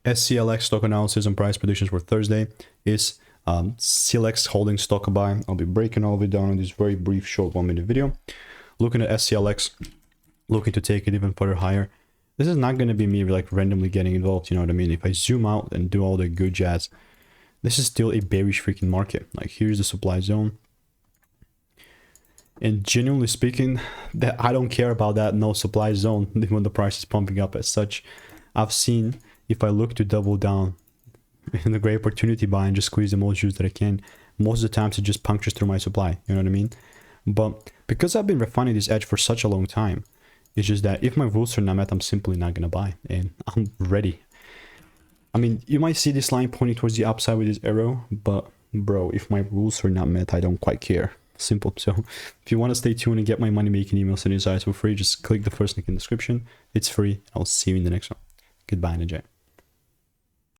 SCLX stock analysis and price predictions for Thursday is Scilex Holding stock buy. I'll be breaking all of it down in this very brief, short 1-minute video. Looking at SCLX, looking to take it even further higher. This is not going to be me like randomly getting involved, you know what I mean? If I zoom out and do all the good jazz, this is still a bearish freaking market. Like, here's the supply zone. And genuinely speaking, that I don't care about that no supply zone when the price is pumping up as such. I've seen, if I look to double down in the great opportunity buy and just squeeze the most juice that I can, most of the times it just punctures through my supply, you know what I mean? But because I've been refining this edge for such a long time, it's just that if my rules are not met, I'm simply not gonna buy, and I'm ready. I mean, you might see this line pointing towards the upside with this arrow, but bro, if my rules are not met, I don't quite care. Simple. So if you want to stay tuned and get my money making emails sent to you guys for free, just click the first link in the description. It's free. I'll see you in the next one. Goodbye and enjoy.